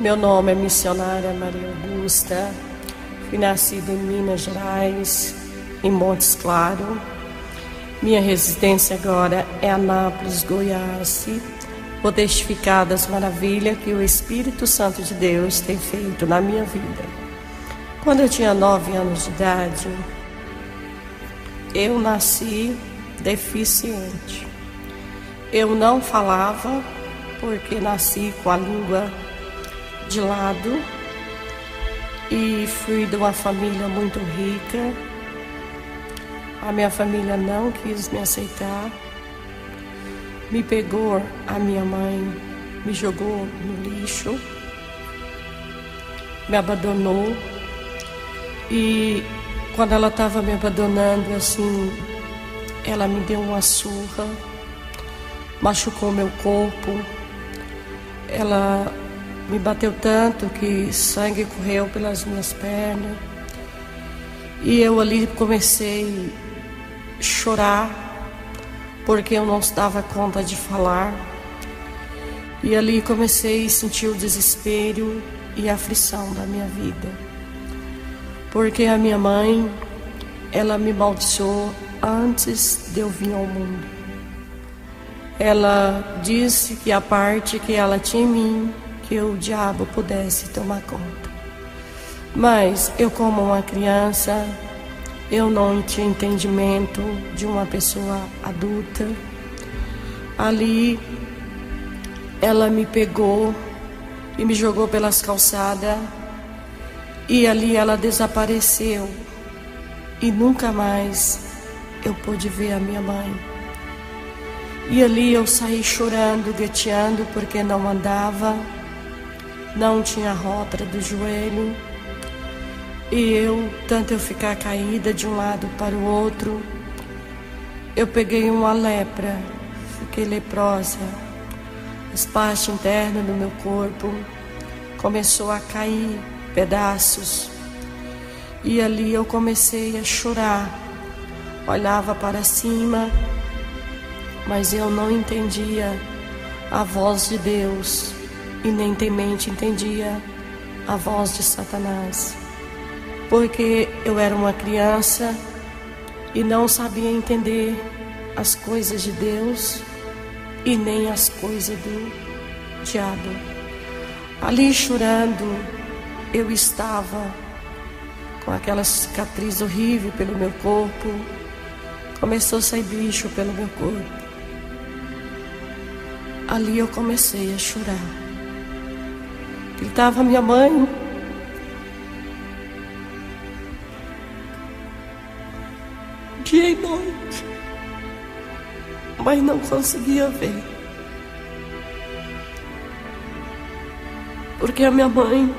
Meu nome é missionária Maria Augusta. Fui nascida em Minas Gerais, em Montes Claros. Minha residência agora é Anápolis, Goiás. Vou testificar das maravilhas que o Espírito Santo de Deus tem feito na minha vida. Quando eu tinha 9 anos de idade, eu nasci deficiente. Eu não falava porque nasci com a língua de lado e fui de uma família muito rica. A minha família não quis me aceitar, me pegou, a minha mãe me jogou no lixo, me abandonou. E quando ela estava me abandonando, assim, ela me deu uma surra, machucou meu corpo. Ela me bateu tanto que sangue correu pelas minhas pernas. E eu ali comecei a chorar, porque eu não dava conta de falar. E ali comecei a sentir o desespero e a aflição da minha vida. Porque a minha mãe, ela me amaldiçoou antes de eu vir ao mundo. Ela disse que a parte que ela tinha em mim, que o diabo pudesse tomar conta. Mas eu, como uma criança, eu não tinha entendimento de uma pessoa adulta. Ali, ela me pegou e me jogou pelas calçadas. E ali ela desapareceu. E nunca mais eu pude ver a minha mãe. E ali eu saí chorando, gateando, porque não andava, não tinha rótula do joelho. E tanto eu ficar caída de um lado para o outro, eu peguei uma lepra, fiquei leprosa. As partes internas do meu corpo começou a cair pedaços. E ali eu comecei a chorar, olhava para cima, mas eu não entendia a voz de Deus e nem temente entendia a voz de Satanás, porque eu era uma criança e não sabia entender as coisas de Deus e nem as coisas do diabo. Ali chorando, eu estava com aquela cicatriz horrível pelo meu corpo. Começou a sair bicho pelo meu corpo. Ali eu comecei a chorar. Gritava minha mãe. Dia e noite. Mas não conseguia ver. Porque a minha mãe,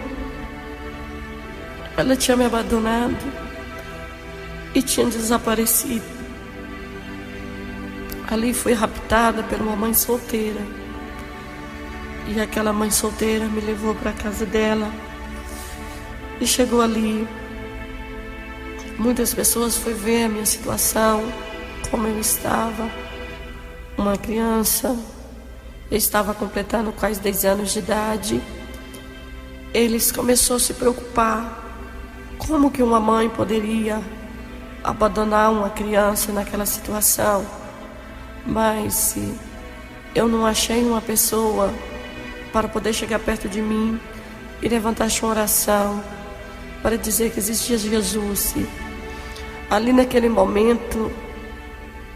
ela tinha me abandonado e tinha desaparecido. Ali fui raptada por uma mãe solteira. E aquela mãe solteira me levou para a casa dela. E chegou ali. Muitas pessoas foram ver a minha situação, como eu estava. Uma criança, eu estava completando quase 10 anos de idade. Eles começaram a se preocupar. Como que uma mãe poderia abandonar uma criança naquela situação? Mas eu não achei uma pessoa para poder chegar perto de mim e levantar uma oração para dizer que existia Jesus. Ali naquele momento,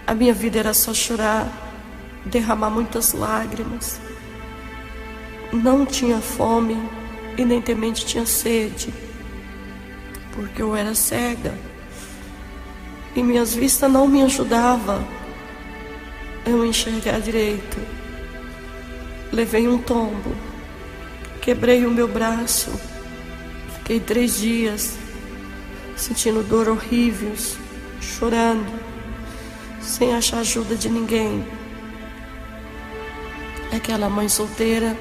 a minha vida era só chorar, derramar muitas lágrimas. Não tinha fome e nem temente tinha sede, porque eu era cega e minhas vistas não me ajudavam a eu enxergar direito. Levei um tombo, quebrei o meu braço, fiquei 3 dias sentindo dor horrível, chorando, sem achar ajuda de ninguém. Aquela mãe solteira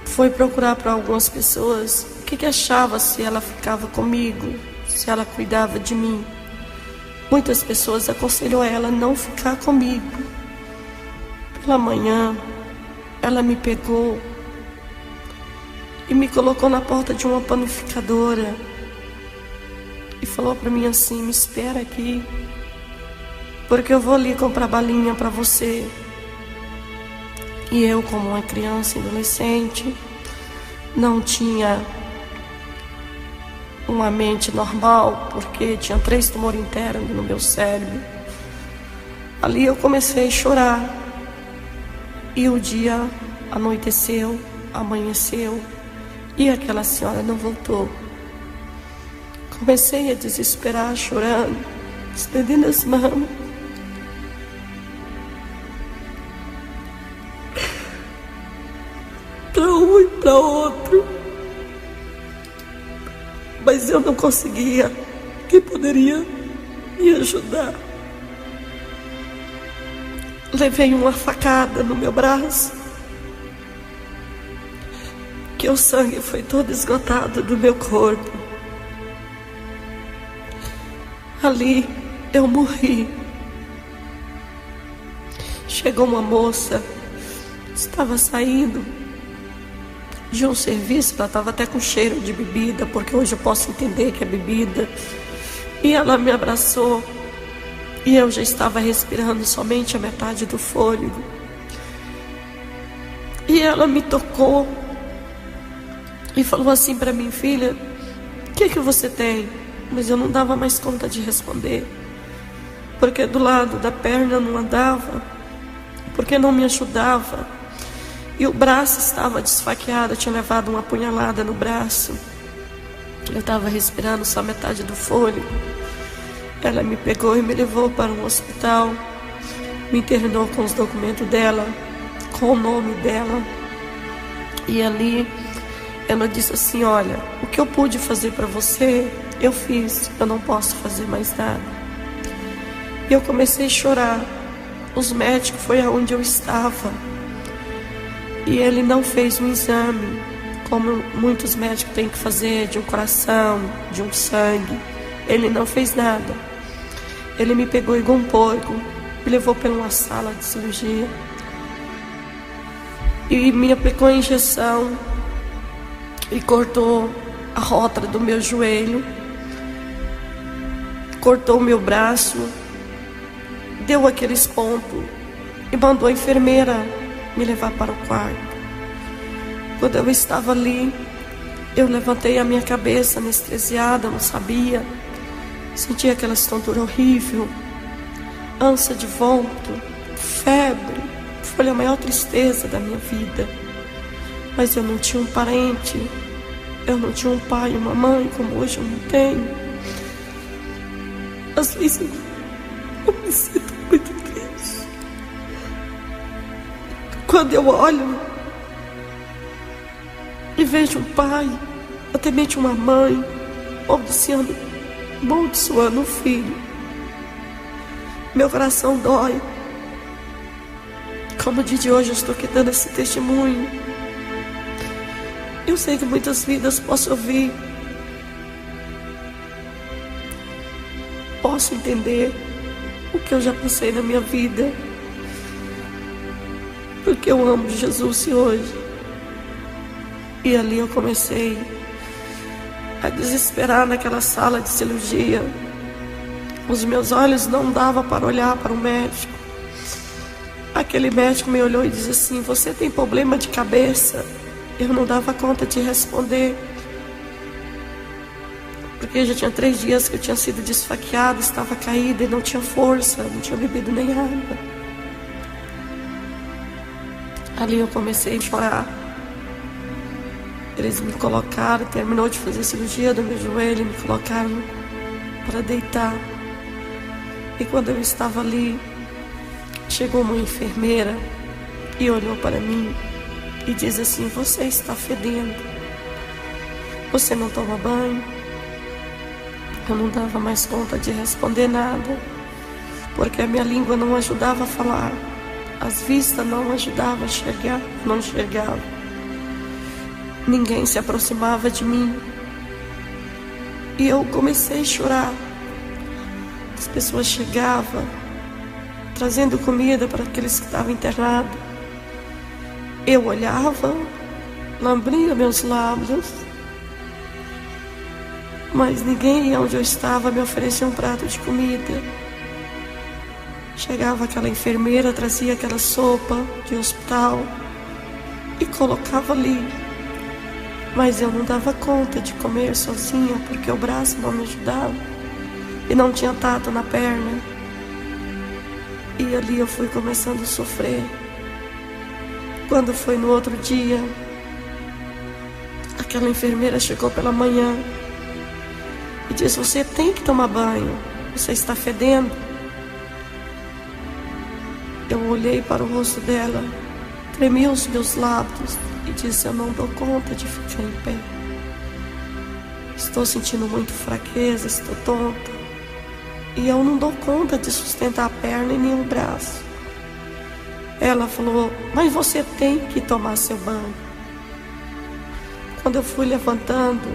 foi procurar para algumas pessoas o que achava, se ela ficava comigo, se ela cuidava de mim. Muitas pessoas aconselham ela a não ficar comigo. Pela manhã, ela me pegou e me colocou na porta de uma panificadora e falou para mim assim: me espera aqui, porque eu vou ali comprar balinha para você. E eu, como uma criança e adolescente, não tinha uma mente normal, porque tinha 3 tumores internos no meu cérebro. Ali eu comecei a chorar. E o dia anoiteceu, amanheceu, e aquela senhora não voltou. Comecei a desesperar, chorando, estendendo as mãos. Para um e para outro. Mas eu não conseguia. Quem poderia me ajudar? Levei uma facada no meu braço, que o sangue foi todo esgotado do meu corpo. Ali eu morri. Chegou uma moça, estava saindo de um serviço, ela estava até com cheiro de bebida, porque hoje eu posso entender que é bebida. E ela me abraçou. E eu já estava respirando somente a metade do fôlego. E ela me tocou e falou assim para mim: filha, o que você tem? Mas eu não dava mais conta de responder, porque do lado da perna não andava, porque não me ajudava. E o braço estava desfaqueado, eu tinha levado uma punhalada no braço. Eu estava respirando só metade do fôlego. Ela me pegou e me levou para um hospital, me internou com os documentos dela, com o nome dela. E ali ela disse assim: olha, o que eu pude fazer para você, eu fiz, eu não posso fazer mais nada. E eu comecei a chorar. Os médicos, foi aonde eu estava, e ele não fez um exame, como muitos médicos têm que fazer, de um coração, de um sangue. Ele não fez nada. Ele me pegou igual um porco, me levou para uma sala de cirurgia e me aplicou a injeção e cortou a rótula do meu joelho, cortou o meu braço, deu aqueles pontos e mandou a enfermeira me levar para o quarto. Quando eu estava ali, eu levantei a minha cabeça anestesiada, não sabia. Senti aquela tontura horrível, ânsia de vômito, febre. Foi a maior tristeza da minha vida. Mas eu não tinha um parente, eu não tinha um pai e uma mãe como hoje eu não tenho. Às vezes eu me sinto muito triste quando eu olho e vejo um pai, até mesmo uma mãe, amaldiçoando o filho. Meu coração dói. Como no dia de hoje eu estou aqui dando esse testemunho, eu sei que muitas vidas posso ouvir, posso entender o que eu já passei na minha vida, porque eu amo Jesus hoje. E ali eu comecei a desesperar naquela sala de cirurgia. Os meus olhos não davam para olhar para o médico. Aquele médico me olhou e disse assim: você tem problema de cabeça? Eu não dava conta de responder, porque já tinha 3 dias que eu tinha sido desfaqueada, estava caída e não tinha força, não tinha bebido nem água. Ali eu comecei a chorar. Eles me colocaram, terminou de fazer a cirurgia do meu joelho, me colocaram para deitar. E quando eu estava ali, chegou uma enfermeira e olhou para mim e disse assim: você está fedendo, você não toma banho. Eu não dava mais conta de responder nada, porque a minha língua não ajudava a falar, as vistas não ajudavam a enxergar, não enxergava. Ninguém se aproximava de mim. E eu comecei a chorar. As pessoas chegavam trazendo comida para aqueles que estavam internados. Eu olhava, lambria meus lábios, mas ninguém onde eu estava me oferecia um prato de comida. Chegava aquela enfermeira, trazia aquela sopa de hospital e colocava ali. Mas eu não dava conta de comer sozinha, porque o braço não me ajudava e não tinha tato na perna. E ali eu fui começando a sofrer. Quando foi no outro dia, aquela enfermeira chegou pela manhã e disse: você tem que tomar banho, você está fedendo. Eu olhei para o rosto dela, tremi os meus lábios e disse: eu não dou conta de ficar em pé. Estou sentindo muito fraqueza, estou tonta. E eu não dou conta de sustentar a perna e nem o braço. Ela falou: mas você tem que tomar seu banho. Quando eu fui levantando,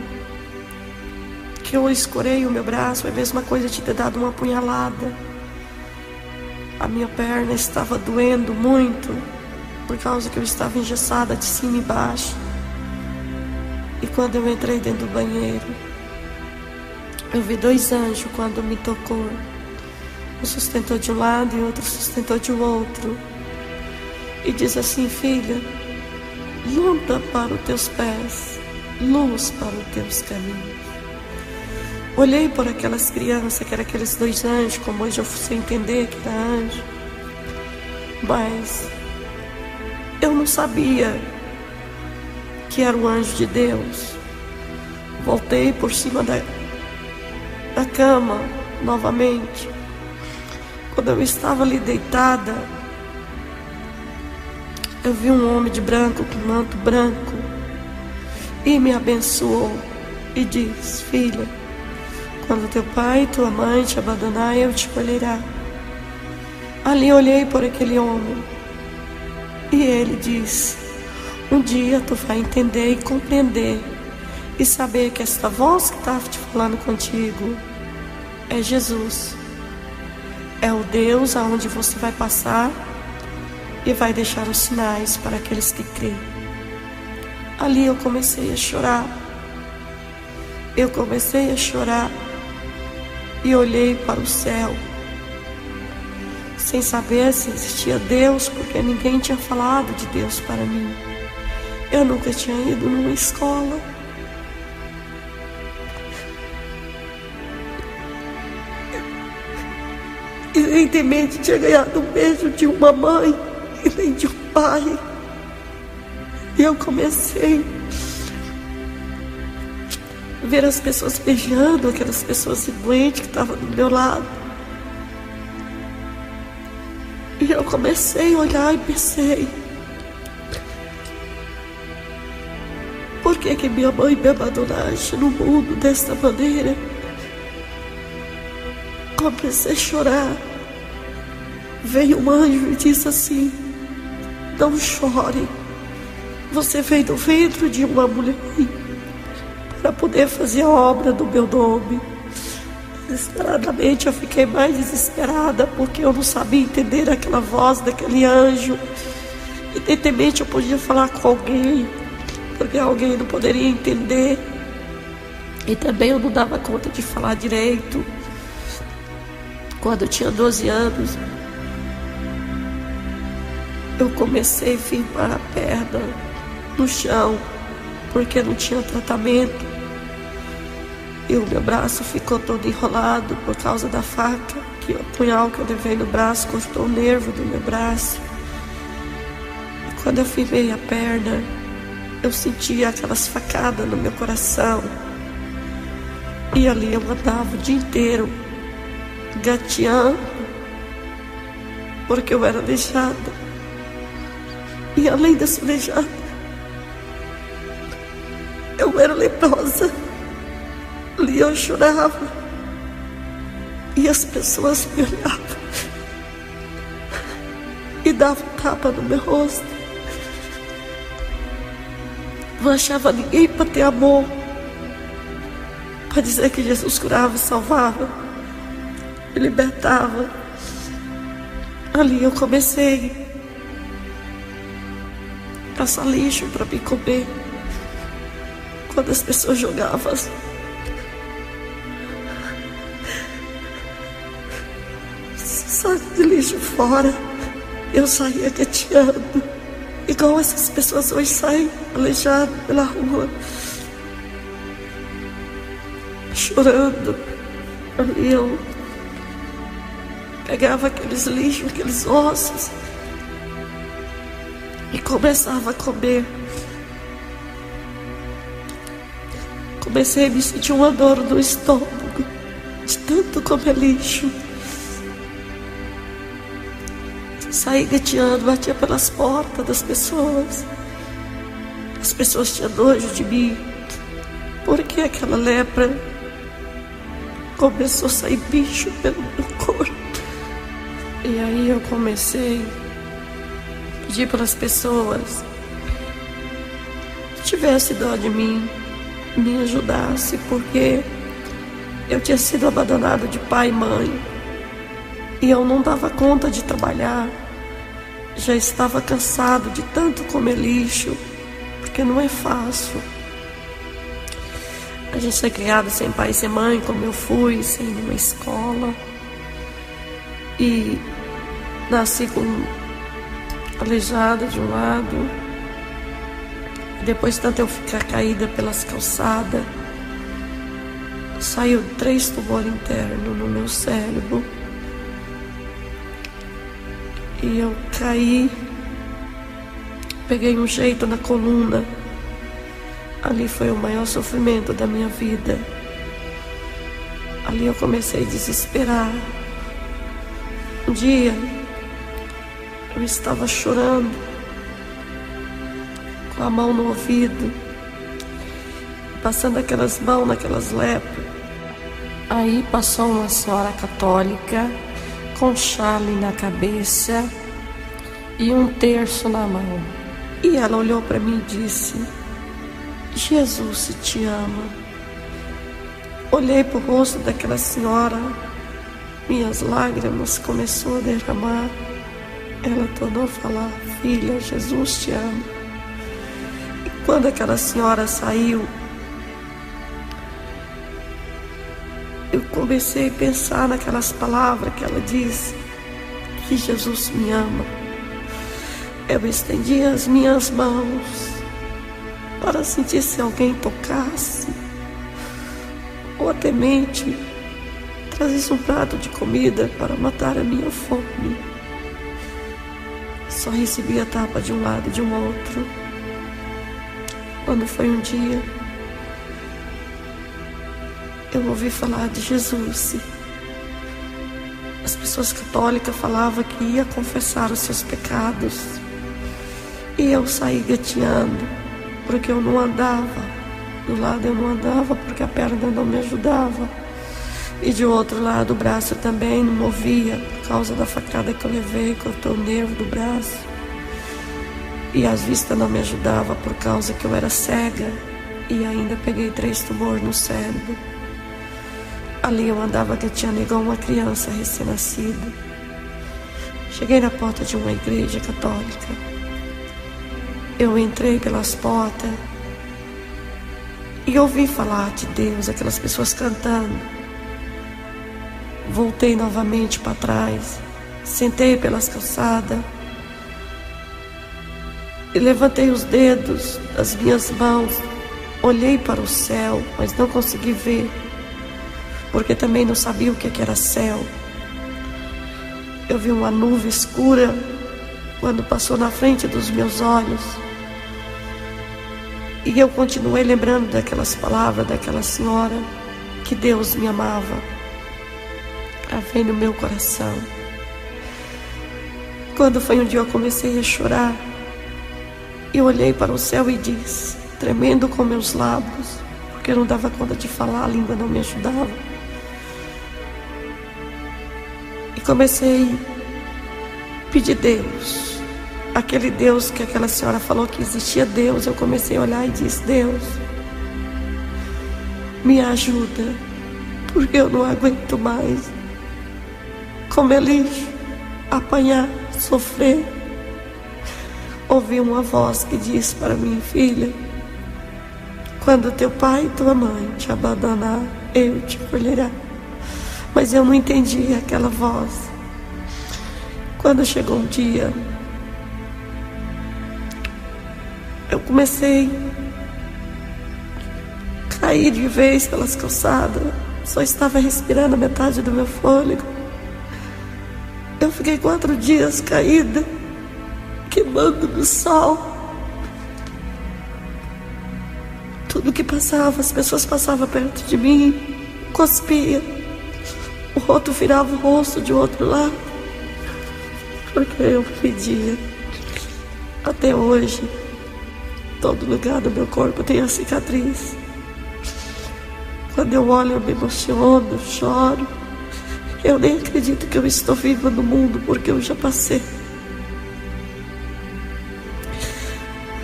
que eu escorei o meu braço, foi a mesma coisa de ter dado uma apunhalada. A minha perna estava doendo muito, por causa que eu estava engessada de cima e baixo. E quando eu entrei dentro do banheiro, eu vi 2 anjos quando me tocou. Um sustentou de um lado e outro sustentou de outro. E diz assim: filha, lâmpada para os teus pés, luz para os teus caminhos. Olhei por aquelas crianças, que eram aqueles 2 anjos, como hoje eu fui entender que era anjo. Mas eu não sabia que era o anjo de Deus. Voltei por cima da cama novamente. Quando eu estava ali deitada, eu vi um homem de branco, com manto branco, e me abençoou e diz: filha, quando teu pai e tua mãe te abandonar, eu te colherá. Ali olhei por aquele homem e ele disse: um dia tu vai entender e compreender e saber que esta voz que estava te falando contigo é Jesus. É o Deus aonde você vai passar e vai deixar os sinais para aqueles que creem. Ali eu comecei a chorar. Eu comecei a chorar e olhei para o céu, sem saber se existia Deus, porque ninguém tinha falado de Deus para mim. Eu nunca tinha ido numa escola. Evidentemente tinha ganhado um beijo de uma mãe e nem de um pai. E eu comecei a ver as pessoas beijando, aquelas pessoas doentes que estavam do meu lado. E eu comecei a olhar e pensei: por que minha mãe me abandonaste no mundo desta maneira? Comecei a chorar. Veio um anjo e disse assim: não chore. Você veio do ventre de uma mulher para poder fazer a obra do meu nome. Desesperadamente eu fiquei mais desesperada, porque eu não sabia entender aquela voz daquele anjo. Evidentemente eu podia falar com alguém, porque alguém não poderia entender. E também eu não dava conta de falar direito. Quando eu tinha 12 anos, eu comecei a firmar a perna no chão, porque não tinha tratamento. E o meu braço ficou todo enrolado por causa da faca, que o punhal que eu levei no braço cortou o nervo do meu braço. E quando eu firmei a perna, eu sentia aquelas facadas no meu coração. E ali eu andava o dia inteiro gateando, porque eu era aleijada. E além dessa aleijada, eu era leprosa. Ali eu chorava e as pessoas me olhavam e davam tapa no meu rosto. Não achava ninguém para ter amor, para dizer que Jesus curava e salvava, me libertava. Ali eu comecei a passar lixo para me comer. quando as pessoas jogavam saco de lixo fora, eu saía gateando, igual essas pessoas hoje saem aleijadas pela rua, chorando. E eu pegava aqueles lixos, aqueles ossos e começava a comer. Comecei a me sentir uma dor no estômago de tanto comer lixo. Saí gateando, batia pelas portas das pessoas. As pessoas tinham nojo de mim, porque aquela lepra começou a sair bicho pelo meu corpo. E aí eu comecei a pedir para as pessoas que tivesse dó de mim, me ajudasse, porque eu tinha sido abandonada de pai e mãe e eu não dava conta de trabalhar. Já estava cansado de tanto comer lixo, porque não é fácil. A gente foi criado sem pai e sem mãe, como eu fui, sem uma escola. E nasci com aleijada de um lado. Depois tanto eu ficar caída pelas calçadas, saiu 3 tumores internos no meu cérebro. E eu caí, peguei um jeito na coluna. Ali foi o maior sofrimento da minha vida. Ali eu comecei a desesperar. Um dia, eu estava chorando, com a mão no ouvido, passando aquelas mãos naquelas lepras. Aí passou uma senhora católica, com chale na cabeça e um terço na mão. E ela olhou para mim e disse: Jesus te ama. Olhei para o rosto daquela senhora, minhas lágrimas começaram a derramar. Ela tornou a falar: filha, Jesus te ama. E quando aquela senhora saiu, eu comecei a pensar naquelas palavras que ela disse, que Jesus me ama. Eu estendi as minhas mãos para sentir se alguém tocasse, ou até mente trazesse um prato de comida para matar a minha fome. Só recebi a tapa de um lado e de um outro. Quando foi um dia, eu ouvi falar de Jesus. As pessoas católicas falavam que ia confessar os seus pecados. E eu saí gateando, porque eu não andava. Do lado eu não andava, porque a perna não me ajudava. E de outro lado o braço também não movia, por causa da facada que eu levei, cortou o nervo do braço. E as vistas não me ajudavam, por causa que eu era cega. E ainda peguei 3 tumores no cérebro. Ali eu andava gateando igual uma criança recém-nascida. Cheguei na porta de uma igreja católica. Eu entrei pelas portas e ouvi falar de Deus, aquelas pessoas cantando. Voltei novamente para trás, sentei pelas calçadas e levantei os dedos das minhas mãos. Olhei para o céu, mas não consegui ver, porque também não sabia o que era céu. Eu vi uma nuvem escura quando passou na frente dos meus olhos. E eu continuei lembrando daquelas palavras daquela senhora, que Deus me amava. Veio no meu coração. Quando foi um dia eu comecei a chorar, eu olhei para o céu e disse, tremendo com meus lábios, porque eu não dava conta de falar, a língua não me ajudava. E comecei a pedir Deus. Aquele Deus que aquela senhora falou que existia Deus, eu comecei a olhar e disse, Deus, me ajuda, porque eu não aguento mais comer lixo, apanhar, sofrer. Ouvi uma voz que disse para mim, filha, Quando teu pai e tua mãe te abandonar, eu te acolherá. Mas eu não entendi aquela voz. Quando chegou um dia, eu comecei a cair de vez pelas calçadas. Só estava respirando a metade do meu fôlego. Eu fiquei 4 dias caída, queimando no sol. Tudo que passava, as pessoas passavam perto de mim, cuspia. O outro virava o rosto de outro lado, porque eu pedia. Até hoje, todo lugar do meu corpo tem a cicatriz. Quando eu olho, eu me emociono, choro. Eu nem acredito que eu estou viva no mundo, porque eu já passei.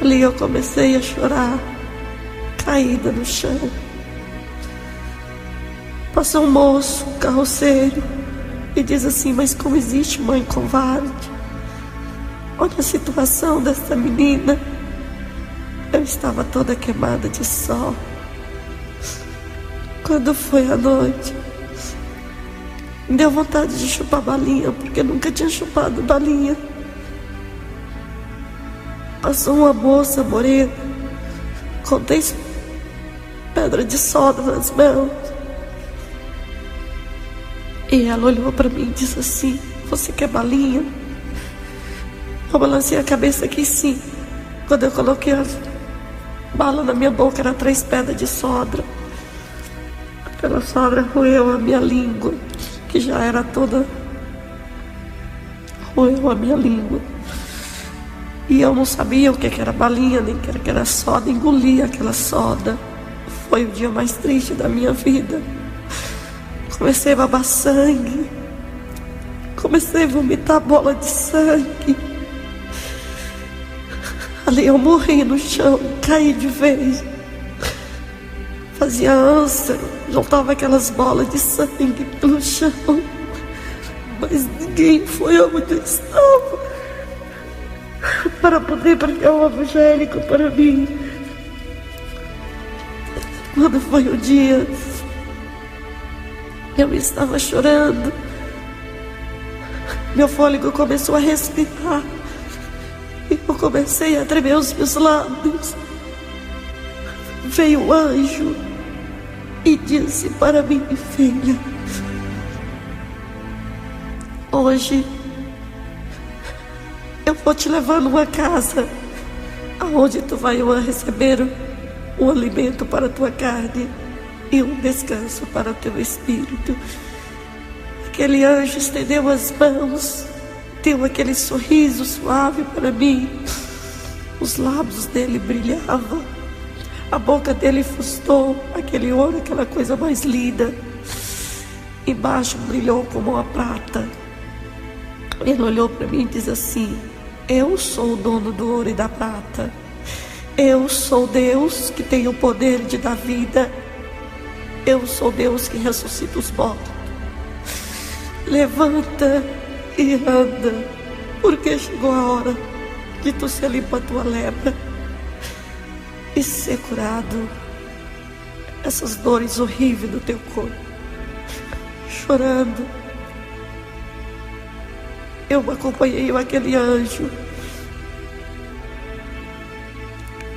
Ali eu comecei a chorar, caída no chão. Passou um moço, um carroceiro, e diz assim: mas como existe mãe covarde? Olha a situação dessa menina. Eu estava toda queimada de sol. Quando foi a noite, me deu vontade de chupar balinha, porque nunca tinha chupado balinha. Passou uma moça morena, com 10 pedras de soda nas mãos. E ela olhou para mim e disse assim: você quer balinha? Eu balancei a cabeça que sim. Quando eu coloquei a bala na minha boca, era 3 pedras de soda. Aquela soda roeu a minha língua, que já era toda... roeu a minha língua. E eu não sabia o que era balinha, nem o que era soda. Engoli aquela soda. Foi o dia mais triste da minha vida. Comecei a babar sangue. Comecei a vomitar bola de sangue. Ali eu morri no chão, caí de vez. Fazia ânsia, juntava aquelas bolas de sangue pelo chão. Mas ninguém foi onde eu estava para poder pregar o evangélico para mim. Quando foi o dia, eu estava chorando. Meu fôlego começou a respirar. E eu comecei a tremer os meus lábios. Veio o anjo e disse para mim: filha, hoje eu vou te levar numa casa aonde tu vai receber um alimento para a tua carne e um descanso para o teu espírito. Aquele anjo estendeu as mãos, deu aquele sorriso suave para mim. Os lábios dele brilhavam, a boca dele fustou, aquele ouro, aquela coisa mais linda. Embaixo brilhou como uma prata. Ele olhou para mim e disse assim: eu sou o dono do ouro e da prata. Eu sou Deus que tem o poder de dar vida. Eu sou Deus que ressuscita os mortos. Levanta e anda, porque chegou a hora de tu ser limpa a tua lepra e ser curado essas dores horríveis do teu corpo. Chorando, eu acompanhei aquele anjo,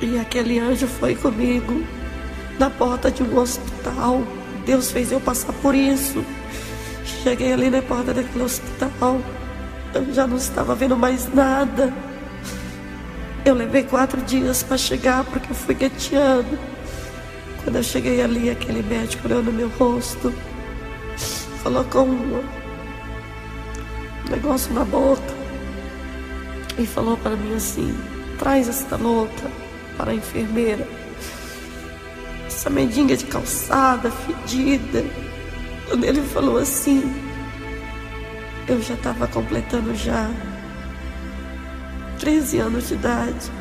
e aquele anjo foi comigo na porta de um hospital. Deus fez eu passar por isso. Cheguei ali na porta daquele hospital, eu já não estava vendo mais nada. Eu levei 4 dias para chegar, porque eu fui gateando. Quando eu cheguei ali, aquele médico olhou no meu rosto, colocou um negócio na boca e falou para mim assim: traz esta louca para a enfermeira. Essa mendiga de calçada, fedida. Quando ele falou assim, eu já estava completando já 13 anos de idade.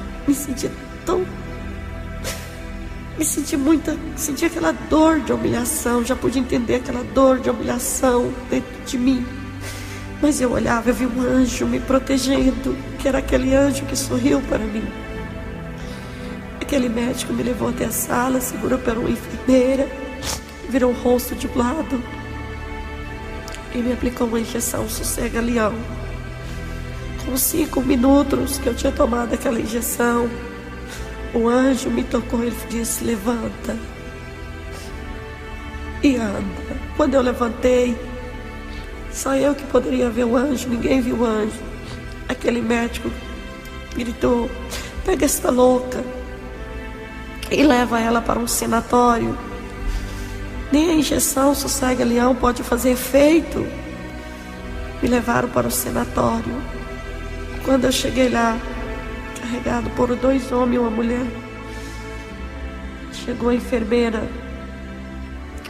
Senti aquela dor de humilhação. Já pude entender aquela dor de humilhação dentro de mim. Mas eu olhava, eu vi um anjo me protegendo, que era aquele anjo que sorriu para mim. Aquele médico me levou até a sala, segurou pela uma enfermeira, virou o rosto de lado e me aplicou uma injeção sossega-leão. Com 5 minutos que eu tinha tomado aquela injeção, o anjo me tocou e disse: levanta e anda. Quando eu levantei, só eu que poderia ver o anjo, ninguém viu o anjo. Aquele médico gritou: pega esta louca e leva ela para um sanatório. Nem a injeção sossega-leão pode fazer efeito. Me levaram para o sanatório. Quando eu cheguei lá, carregado por 2 homens e uma mulher, chegou a enfermeira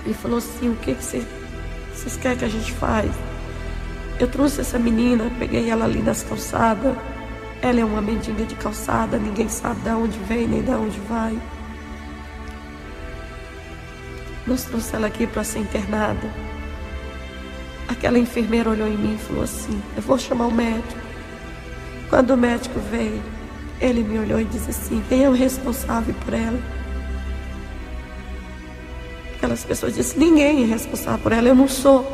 e falou assim: o que vocês querem que a gente faz? Eu trouxe essa menina, peguei ela ali nas calçadas. Ela é uma mendiga de calçada, ninguém sabe de onde vem nem de onde vai. Nós trouxemos ela aqui para ser internada. Aquela enfermeira olhou em mim e falou assim: eu vou chamar o médico. Quando o médico veio, ele me olhou e disse assim: quem é o responsável por ela? Aquelas pessoas disseram: ninguém é responsável por ela, eu não sou.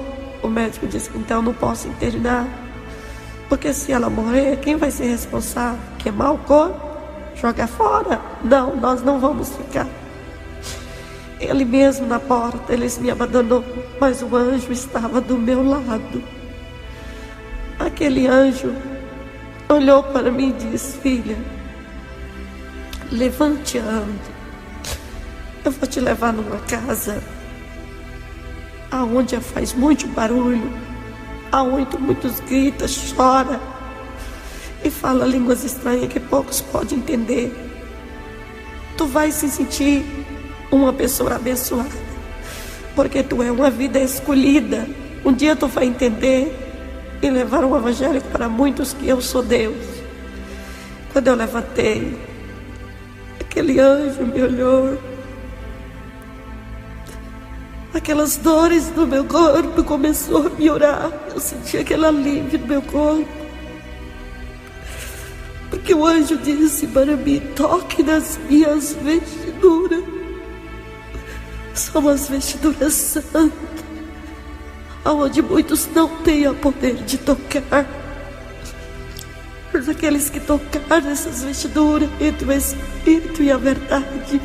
O médico disse: então eu não posso internar, porque se ela morrer, quem vai ser responsável? Queimar o corpo? Jogar fora? Não, nós não vamos ficar. Ele mesmo na porta, ele me abandonou, mas o anjo estava do meu lado. Aquele anjo olhou para mim e disse: filha, levante e ande. Eu vou te levar numa casa aonde faz muito barulho, aonde muitos gritam, choram e fala línguas estranhas que poucos podem entender. Tu vai se sentir uma pessoa abençoada, porque tu é uma vida escolhida. Um dia tu vai entender e levar o evangelho para muitos que eu sou Deus. Quando eu levantei, aquele anjo me olhou. Aquelas dores do meu corpo começou a piorar. Eu senti aquele alívio no meu corpo, porque o anjo disse para mim: toque nas minhas vestiduras. São as vestiduras santas, aonde muitos não têm o poder de tocar. Mas aqueles que tocar nessas vestiduras, entre o Espírito e a verdade,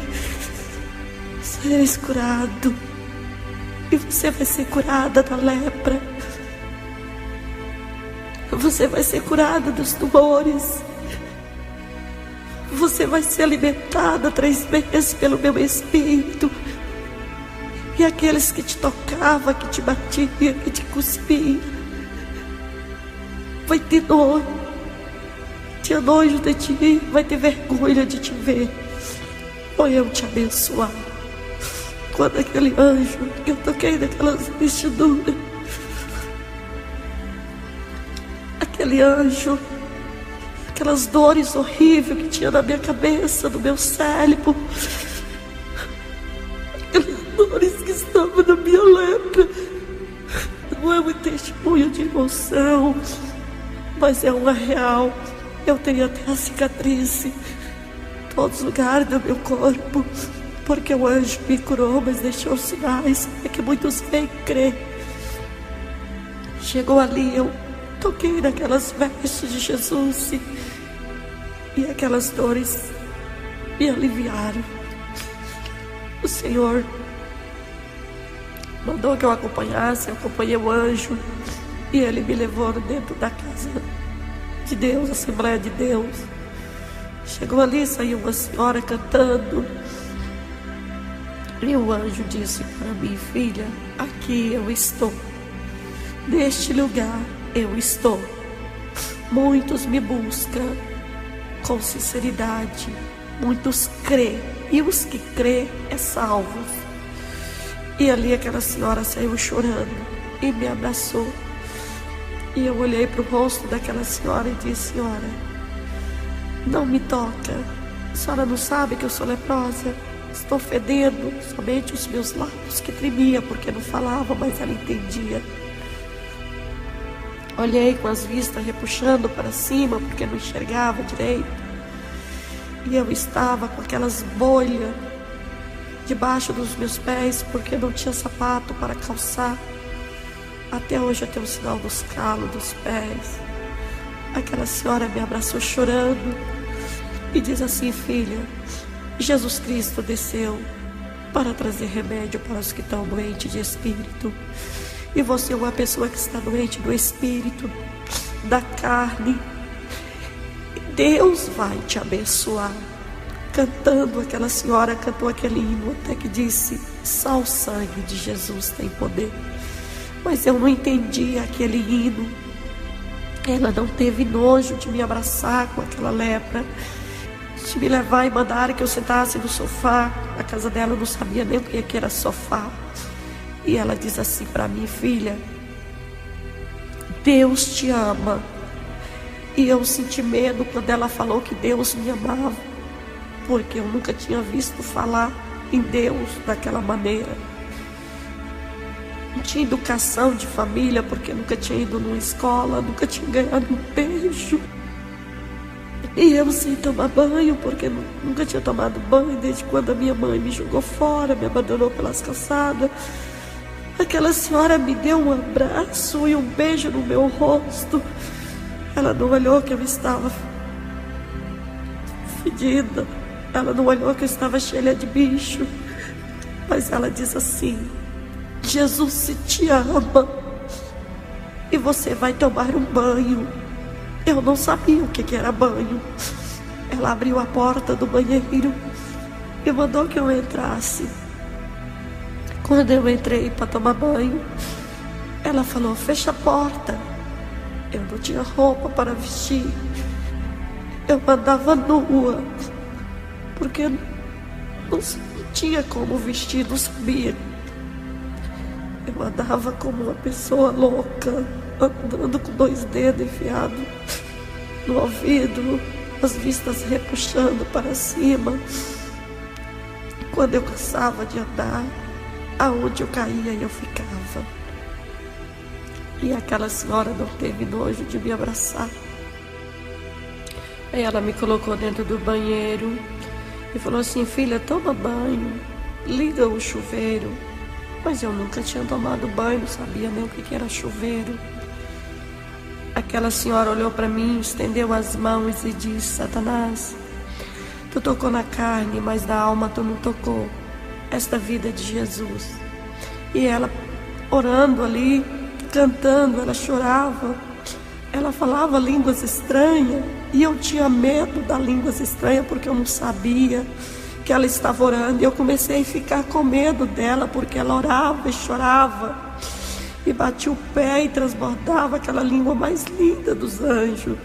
sereis curado. E você vai ser curada da lepra. Você vai ser curada dos tumores. Você vai ser alimentada 3 vezes pelo meu Espírito. E aqueles que te tocavam, que te batiam, que te cuspiam, vai ter nojo. Tinha nojo de ti, vai ter vergonha de te ver. Ou eu te abençoar. Quando aquele anjo, que eu toquei naquelas vestiduras, aquele anjo, aquelas dores horríveis que tinha na minha cabeça, no meu cérebro, aquelas dores que estavam na minha lepra, não é um testemunho de emoção, mas é uma real. Eu tenho até a cicatriz em todos os lugares do meu corpo, porque o anjo me curou, mas deixou sinais, é que muitos vêm crer. Chegou ali, eu toquei naquelas vestes de Jesus e aquelas dores me aliviaram. O Senhor mandou que eu acompanhasse, eu acompanhei o anjo e ele me levou dentro da casa de Deus, Assembleia de Deus. Chegou ali, saiu uma senhora cantando. E o anjo disse para mim: filha, aqui eu estou. Neste lugar eu estou. Muitos me buscam com sinceridade. Muitos crê. E os que crê é salvos. E ali aquela senhora saiu chorando e me abraçou. E eu olhei para o rosto daquela senhora e disse: senhora, não me toca. A senhora não sabe que eu sou leprosa? Estou fedendo, somente os meus lábios que tremia, porque não falava, mas ela entendia. Olhei com as vistas repuxando para cima, porque não enxergava direito. E eu estava com aquelas bolhas debaixo dos meus pés, porque não tinha sapato para calçar. Até hoje eu tenho o sinal dos calos dos pés. Aquela senhora me abraçou chorando e diz assim: filha, Jesus Cristo desceu para trazer remédio para os que estão doentes de espírito. E você é uma pessoa que está doente do espírito, da carne. Deus vai te abençoar. Cantando, aquela senhora cantou aquele hino até que disse: só o sangue de Jesus tem poder. Mas eu não entendi aquele hino. Ela não teve nojo de me abraçar com aquela lepra, de me levar e mandar que eu sentasse no sofá. A casa dela eu não sabia nem o que era sofá. E ela diz assim para mim: filha, Deus te ama. E eu senti medo quando ela falou que Deus me amava, porque eu nunca tinha visto falar em Deus daquela maneira. Não tinha educação de família, porque nunca tinha ido numa escola, nunca tinha ganhado um beijo. E eu sem tomar banho, porque nunca tinha tomado banho desde quando a minha mãe me jogou fora, me abandonou pelas calçadas. Aquela senhora me deu um abraço e um beijo no meu rosto. Ela não olhou que eu estava fedida, ela não olhou que eu estava cheia de bicho, mas ela diz assim: Jesus se te ama e você vai tomar um banho. Eu não sabia o que era banho. Ela abriu a porta do banheiro e mandou que eu entrasse. Quando eu entrei para tomar banho, ela falou: fecha a porta. Eu não tinha roupa para vestir. Eu andava nua, porque não tinha como vestir, não sabia. Eu andava como uma pessoa louca, andando com 2 dedos enfiados no ouvido, as vistas repuxando para cima. Quando eu cansava de andar, aonde eu caía eu ficava. E aquela senhora não teve nojo de me abraçar. Aí ela me colocou dentro do banheiro e falou assim: filha, toma banho, liga o chuveiro. Mas eu nunca tinha tomado banho, não sabia nem o que era chuveiro. Aquela senhora olhou para mim, estendeu as mãos e disse: Satanás, tu tocou na carne, mas na alma tu não tocou. Esta vida é de Jesus. E ela orando ali, cantando, ela chorava, ela falava línguas estranhas, e eu tinha medo das línguas estranhas, porque eu não sabia que ela estava orando, e eu comecei a ficar com medo dela, porque ela orava e chorava, e batia o pé e transbordava aquela língua mais linda dos anjos.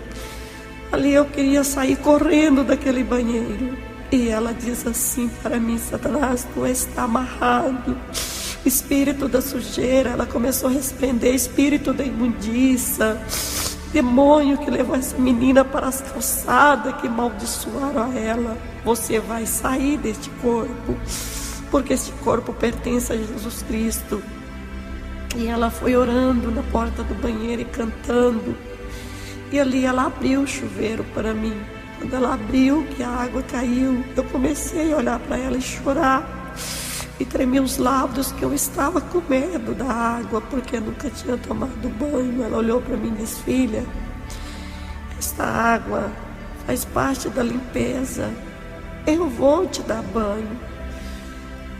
Ali eu queria sair correndo daquele banheiro, e ela diz assim para mim: Satanás, tu está amarrado. Espírito da sujeira, ela começou a repreender, espírito da imundícia, demônio que levou essa menina para as calçadas, que amaldiçoaram a ela. Você vai sair deste corpo, porque este corpo pertence a Jesus Cristo. E ela foi orando na porta do banheiro e cantando. E ali ela abriu o chuveiro para mim. Quando ela abriu, que a água caiu, eu comecei a olhar para ela e chorar. E tremi os lábios, que eu estava com medo da água, porque eu nunca tinha tomado banho. Ela olhou para mim e disse: filha, esta água faz parte da limpeza. Eu vou te dar banho.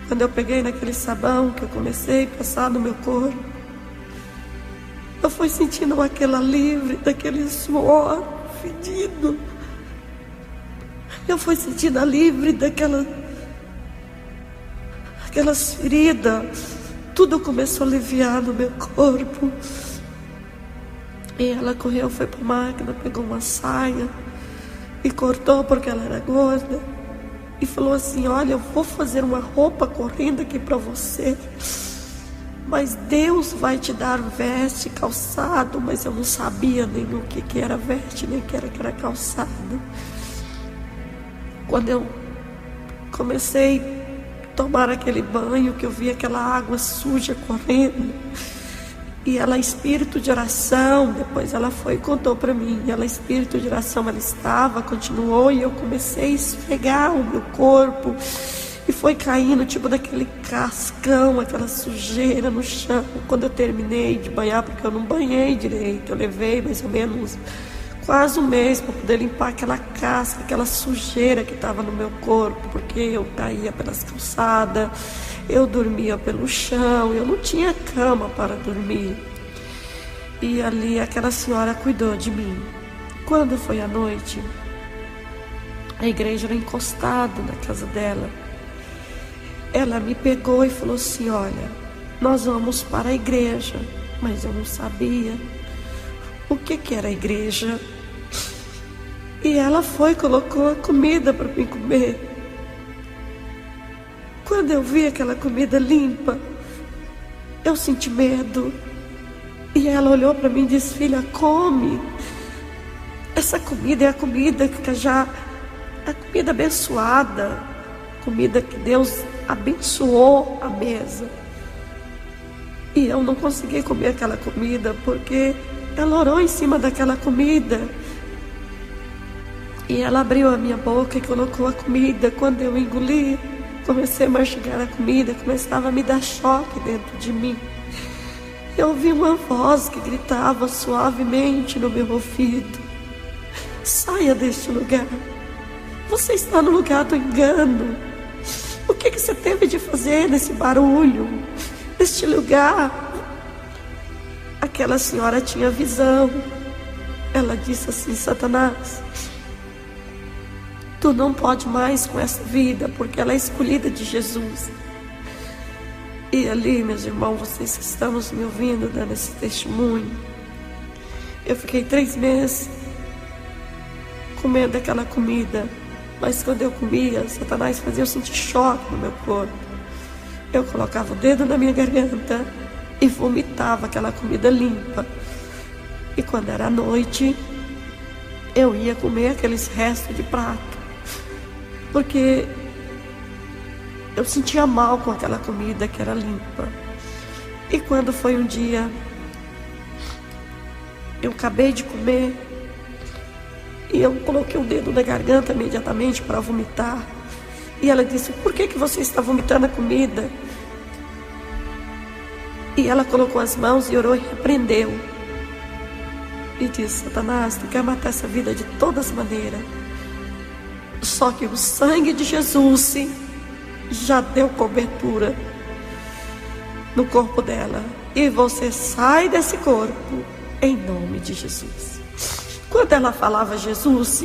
Quando eu peguei naquele sabão que eu comecei a passar no meu corpo, eu fui sentindo aquela livre daquele suor fedido. Eu fui sentindo a livre daquelas feridas. Tudo começou a aliviar no meu corpo. E ela correu, foi para a máquina, pegou uma saia e cortou, porque ela era gorda, e falou assim: olha, eu vou fazer uma roupa correndo aqui para você, mas Deus vai te dar veste, calçado. Mas eu não sabia nem o que era veste, nem o que era calçado. Quando eu comecei a tomar aquele banho, que eu vi aquela água suja correndo, E ela, espírito de oração, depois ela foi e contou para mim. Ela, espírito de oração, ela estava, continuou, e eu comecei a esfregar o meu corpo. E foi caindo, tipo daquele cascão, aquela sujeira no chão. Quando eu terminei de banhar, porque eu não banhei direito, eu levei mais ou menos quase um mês para poder limpar aquela casca, aquela sujeira que estava no meu corpo, porque eu caía pelas calçadas, eu dormia pelo chão, eu não tinha cama para dormir. E ali aquela senhora cuidou de mim. Quando foi à noite, a igreja era encostada na casa dela. Ela me pegou e falou assim: olha, nós vamos para a igreja. Mas eu não sabia o que era a igreja. E ela foi e colocou a comida para mim comer. Quando eu vi aquela comida limpa, eu senti medo. E ela olhou para mim e disse: filha, come. Essa comida é a comida que já, a comida abençoada, comida que Deus abençoou a mesa. E eu não consegui comer aquela comida porque ela orou em cima daquela comida. E ela abriu a minha boca e colocou a comida. Quando eu engoli, comecei a mastigar a comida, começava a me dar choque dentro de mim. Eu ouvi uma voz que gritava suavemente no meu ouvido: saia deste lugar. Você está no lugar do engano. O que você teve de fazer nesse barulho, neste lugar? Aquela senhora tinha visão. Ela disse assim: Satanás, tu não pode mais com essa vida, porque ela é escolhida de Jesus. E ali, meus irmãos, vocês que estão me ouvindo, dando esse testemunho, eu fiquei 3 meses comendo aquela comida. Mas quando eu comia, Satanás fazia eu sentir choque no meu corpo. Eu colocava o dedo na minha garganta e vomitava aquela comida limpa. E quando era noite, eu ia comer aqueles restos de prato, porque eu sentia mal com aquela comida que era limpa. E quando foi um dia, eu acabei de comer e eu coloquei o dedo na garganta imediatamente para vomitar. E ela disse: por que você está vomitando a comida? E ela colocou as mãos e orou e repreendeu. E disse: Satanás, tu quer matar essa vida de todas maneiras. Só que o sangue de Jesus já deu cobertura no corpo dela. E você sai desse corpo em nome de Jesus. Quando ela falava Jesus,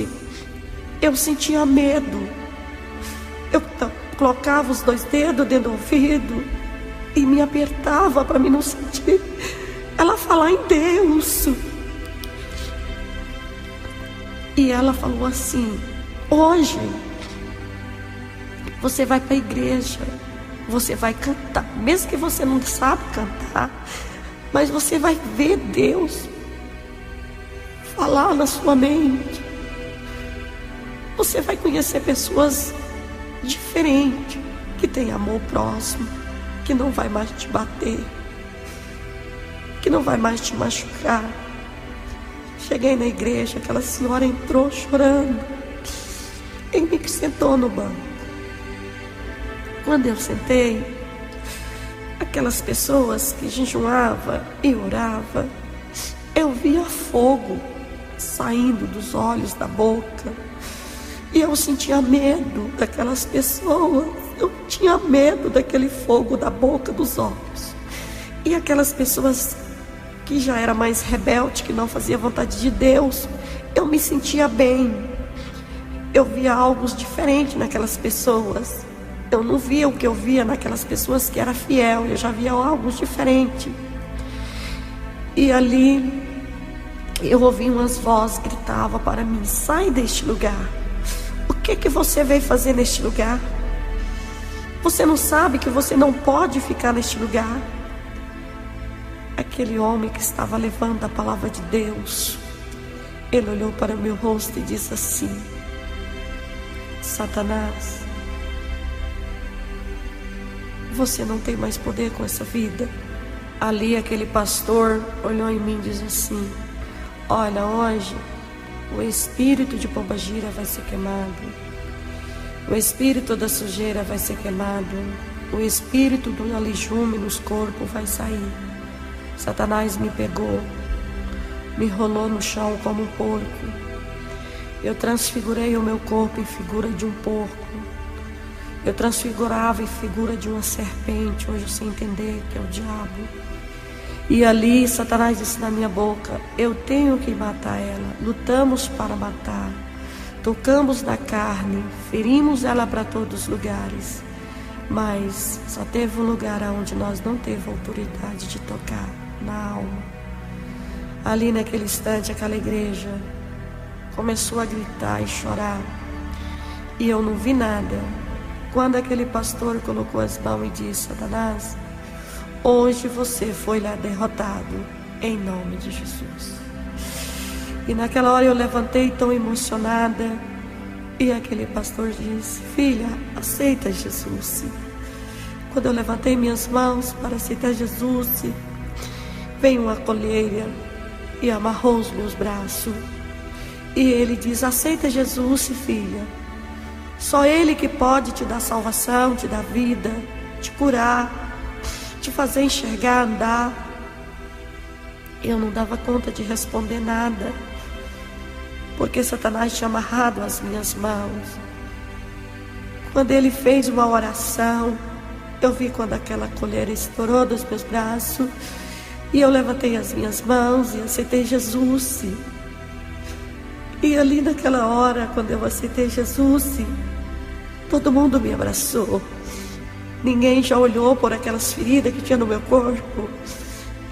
eu sentia medo. Eu colocava os 2 dedos dentro do ouvido e me apertava para mim não sentir ela falar em Deus. E ela falou assim: hoje você vai para a igreja, você vai cantar, mesmo que você não sabe cantar, mas você vai ver Deus falar na sua mente. Você vai conhecer pessoas diferentes, que têm amor próximo, que não vai mais te bater, que não vai mais te machucar. Cheguei na igreja, aquela senhora entrou chorando e me sentou no banco. Quando eu sentei, aquelas pessoas que jejuavam e oravam, eu via fogo saindo dos olhos, da boca. E eu sentia medo daquelas pessoas. Eu tinha medo daquele fogo da boca, dos olhos. E aquelas pessoas que já era mais rebelde, que não fazia vontade de Deus, eu me sentia bem. Eu via algo diferente naquelas pessoas. Eu não via o que eu via naquelas pessoas que era fiel. Eu já via algo diferente. E ali eu ouvi umas vozes que gritavam para mim: sai deste lugar. O que você veio fazer neste lugar? Você não sabe que você não pode ficar neste lugar? Aquele homem que estava levando a palavra de Deus, ele olhou para o meu rosto e disse assim: Satanás, você não tem mais poder com essa vida. Ali aquele pastor olhou em mim e disse assim: olha, hoje o espírito de pombagira vai ser queimado, o espírito da sujeira vai ser queimado, o espírito do alijume nos corpos vai sair. Satanás me pegou, me rolou no chão como um porco. Eu transfigurei o meu corpo em figura de um porco. Eu transfigurava em figura de uma serpente, hoje eu sei entender que é o diabo. E ali Satanás disse na minha boca: eu tenho que matar ela. Lutamos para matar, tocamos na carne, ferimos ela para todos os lugares, mas só teve um lugar onde nós não teve autoridade de tocar, na alma. Ali naquele instante aquela igreja começou a gritar e chorar, e eu não vi nada. Quando aquele pastor colocou as mãos e disse: Satanás, hoje você foi lá derrotado, em nome de Jesus. E naquela hora eu levantei tão emocionada, e aquele pastor disse: filha, aceita Jesus. Quando eu levantei minhas mãos para aceitar Jesus, veio uma colheira e amarrou os meus braços. E ele diz: aceita Jesus, filha. Só Ele que pode te dar salvação, te dar vida, te curar, te fazer enxergar, andar. Eu não dava conta de responder nada, porque Satanás tinha amarrado as minhas mãos. Quando ele fez uma oração, eu vi quando aquela colher estourou dos meus braços, e eu levantei as minhas mãos e aceitei Jesus. E ali naquela hora, quando eu aceitei Jesus, todo mundo me abraçou. Ninguém já olhou por aquelas feridas que tinha no meu corpo,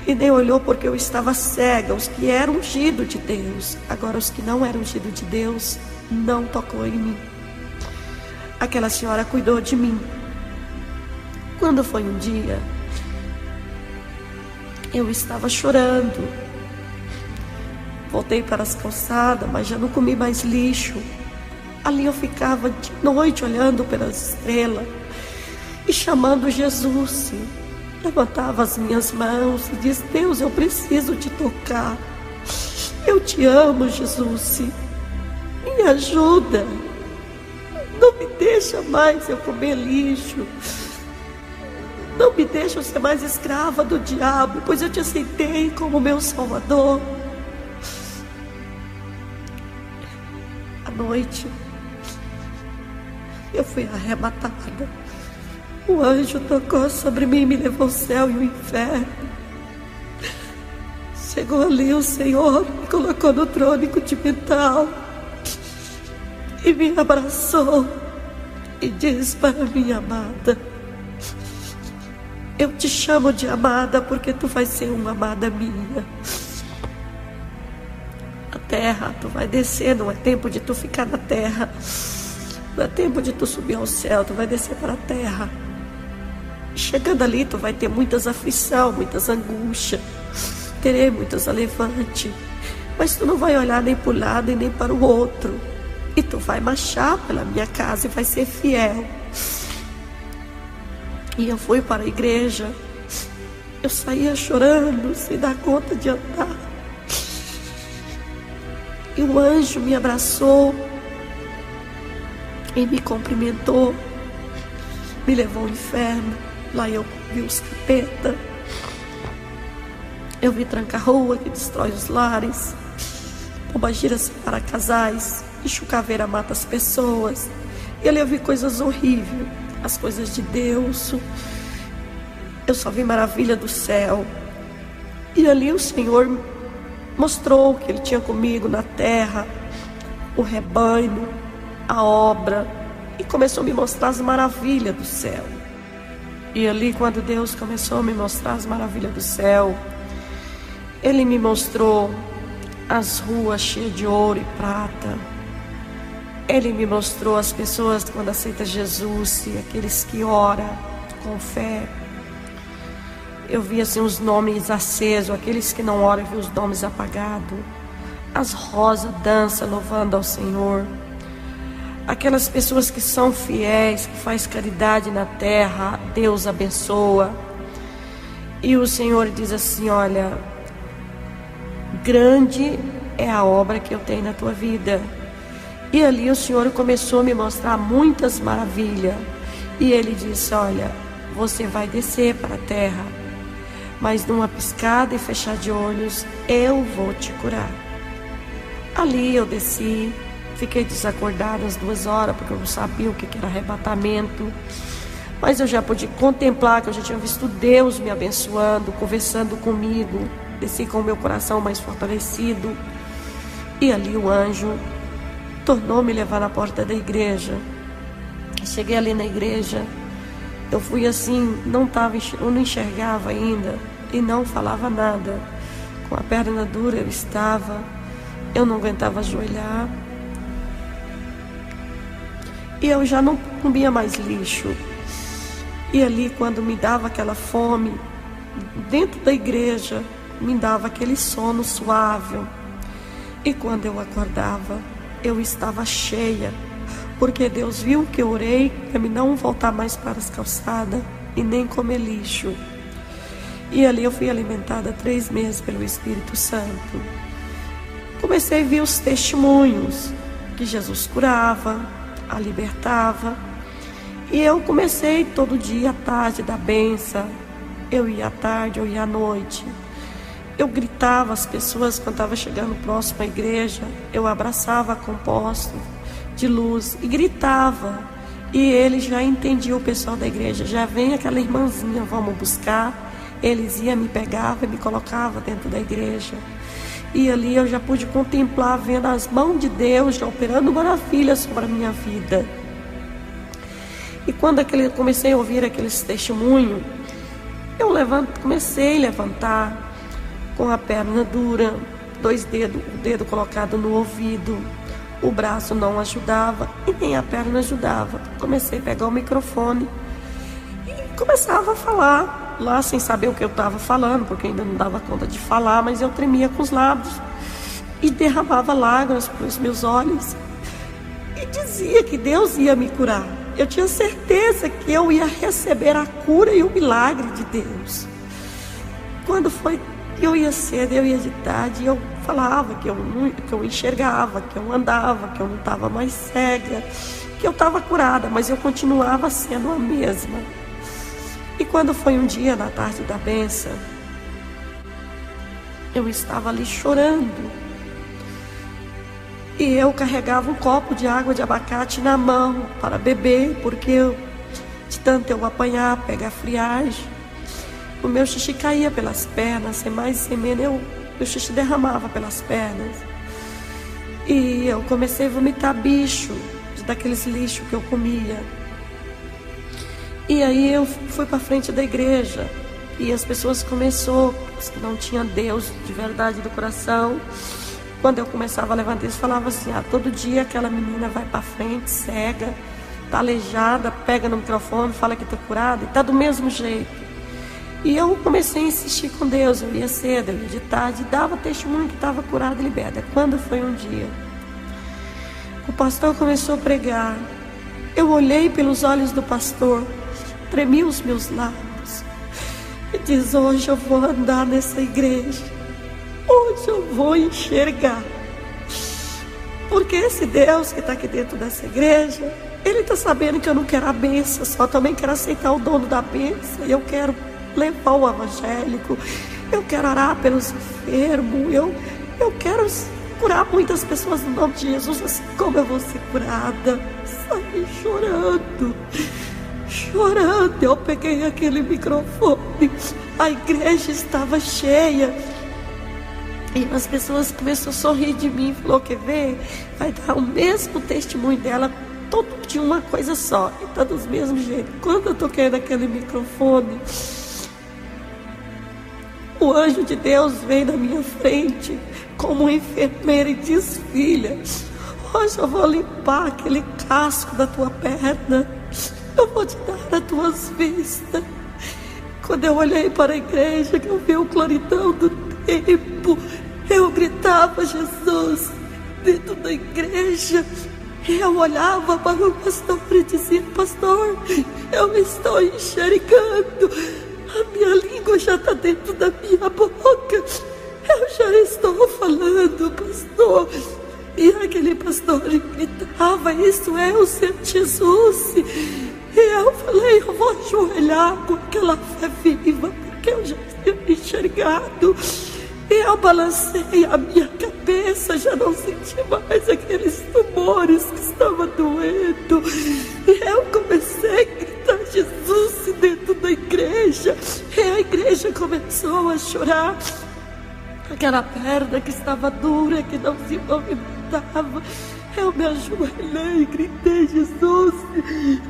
e nem olhou porque eu estava cega. Os que eram ungidos de Deus, agora os que não eram ungidos de Deus, não tocou em mim. Aquela senhora cuidou de mim. Quando foi um dia, eu estava chorando. Voltei para as calçadas, mas já não comi mais lixo. Ali eu ficava de noite olhando pelas estrelas e chamando Jesus. Levantava as minhas mãos e disse: Deus, eu preciso te tocar. Eu te amo, Jesus. Me ajuda. Não me deixa mais eu comer lixo. Não me deixa eu ser mais escrava do diabo, pois eu te aceitei como meu Salvador. À noite, eu fui arrebatada. O anjo tocou sobre mim e me levou ao céu e ao inferno. Chegou ali o Senhor, me colocou no trono continental e me abraçou e disse para mim: amada, eu te chamo de amada porque tu vais ser uma amada minha. A terra, tu vai descer, não é tempo de tu ficar na terra. Não é tempo de tu subir ao céu, tu vai descer para a terra. Chegando ali, tu vai ter muitas aflições, muitas angústias. Terei muitos alevantes. Mas tu não vai olhar nem para o lado e nem para o outro. E tu vai marchar pela minha casa e vai ser fiel. E eu fui para a igreja. Eu saía chorando, sem dar conta de andar. E o anjo me abraçou e me cumprimentou. Me levou ao inferno. Lá eu vi os capeta. Eu vi tranca-rua que destrói os lares. Pombagira separa casais. E chucaveira mata as pessoas. E ali eu vi coisas horríveis. As coisas de Deus. Eu só vi maravilha do céu. E ali o Senhor mostrou o que Ele tinha comigo na terra. O rebanho, a obra. E começou a me mostrar as maravilhas do céu. E ali, quando Deus começou a me mostrar as maravilhas do céu, Ele me mostrou as ruas cheias de ouro e prata. Ele me mostrou as pessoas quando aceitam Jesus, e aqueles que oram com fé. Eu vi assim os nomes acesos, aqueles que não oram, eu vi os nomes apagados. As rosas dançam louvando ao Senhor. Aquelas pessoas que são fiéis, que faz caridade na terra, Deus abençoa. E o Senhor diz assim: olha, grande é a obra que eu tenho na tua vida. E ali o Senhor começou a me mostrar muitas maravilhas. E Ele disse: olha, você vai descer para a terra, mas numa piscada e fechar de olhos, eu vou te curar. Ali eu desci, fiquei desacordada às 2 horas, porque eu não sabia o que era arrebatamento. Mas eu já pude contemplar que eu já tinha visto Deus me abençoando, conversando comigo. Desci com o meu coração mais fortalecido. E ali o anjo tornou me levar na porta da igreja. Cheguei ali na igreja, eu fui assim, eu não enxergava ainda e não falava nada. Com a perna dura eu estava, eu não aguentava ajoelhar. E eu já não comia mais lixo. E ali, quando me dava aquela fome, dentro da igreja, me dava aquele sono suave. E quando eu acordava, eu estava cheia, porque Deus viu que eu orei para me não voltar mais para as calçadas e nem comer lixo. E ali eu fui alimentada 3 meses pelo Espírito Santo. Comecei a ver os testemunhos que Jesus curava, a libertava. E eu comecei todo dia à tarde da benção. Eu ia à tarde, eu ia à noite. Eu gritava às pessoas quando estava chegando próximo à igreja. Eu abraçava com poste de luz e gritava. E eles já entendiam, o pessoal da igreja: já vem aquela irmãzinha, vamos buscar. Eles iam, me pegavam e me colocavam dentro da igreja. E ali eu já pude contemplar, vendo as mãos de Deus já operando maravilhas sobre a minha vida. E quando comecei a ouvir aqueles testemunhos, eu comecei a levantar com a perna dura, 2 dedos, o dedo colocado no ouvido. O braço não ajudava e nem a perna ajudava. Comecei a pegar o microfone e começava a falar lá sem saber o que eu estava falando, porque ainda não dava conta de falar, mas eu tremia com os lábios e derramava lágrimas pelos meus olhos e dizia que Deus ia me curar. Eu tinha certeza que eu ia receber a cura e o milagre de Deus. Quando foi que eu ia cedo, eu ia de tarde, eu falava que eu enxergava, que eu andava, que eu não estava mais cega, que eu estava curada, mas eu continuava sendo a mesma. E quando foi um dia, na tarde da benção, eu estava ali chorando. E eu carregava um copo de água de abacate na mão para beber, porque de tanto eu apanhar, pegar friagem, o meu xixi caía pelas pernas, sem mais sem menos, meu xixi derramava pelas pernas. E eu comecei a vomitar bicho, daqueles lixos que eu comia. E aí eu fui para frente da igreja, e as pessoas começaram, que não tinha Deus de verdade do coração. Quando eu começava a levantar, eles falavam assim: todo dia aquela menina vai para frente, cega, tá aleijada, pega no microfone, fala que tá curada, e tá do mesmo jeito. E eu comecei a insistir com Deus. Eu ia cedo, eu ia de tarde, e dava testemunho que estava curada e liberta. Quando foi um dia, o pastor começou a pregar. Eu olhei pelos olhos do pastor, tremi os meus lábios e diz: hoje eu vou andar nessa igreja. Hoje eu vou enxergar. Porque esse Deus que está aqui dentro dessa igreja, Ele está sabendo que eu não quero a bênção só, também quero aceitar o dono da bênção. Eu quero levar o evangélico, eu quero orar pelos enfermos, eu quero curar muitas pessoas no nome de Jesus, assim como eu vou ser curada. Saí chorando. Eu peguei aquele microfone, a igreja estava cheia. E as pessoas começaram a sorrir de mim, falou: quer ver? Vai dar o mesmo testemunho dela, todo de uma coisa só, e tá dos mesmos jeitos. Quando eu toquei naquele microfone, o anjo de Deus veio na minha frente como uma enfermeira e disse: filha, hoje eu vou limpar aquele casco da tua perna, eu vou te dar as tuas vistas. Quando eu olhei para a igreja, que eu vi o claridão do tempo, eu gritava Jesus dentro da igreja. Eu olhava para o pastor e dizia: pastor, eu estou enxergando, a minha língua língua já está dentro da minha boca. Eu já estou falando, pastor. E aquele pastor gritava: isso é o Senhor Jesus. E eu falei: eu vou ajoelhar com aquela fé viva, porque eu já tinha enxergado. E eu balancei a minha cabeça, já não senti mais aqueles tumores que estavam doendo. E eu comecei a gritar Jesus dentro da igreja. E a igreja começou a chorar. Aquela perna que estava dura, que não se movimentava. Eu me ajoelhei e gritei: Jesus,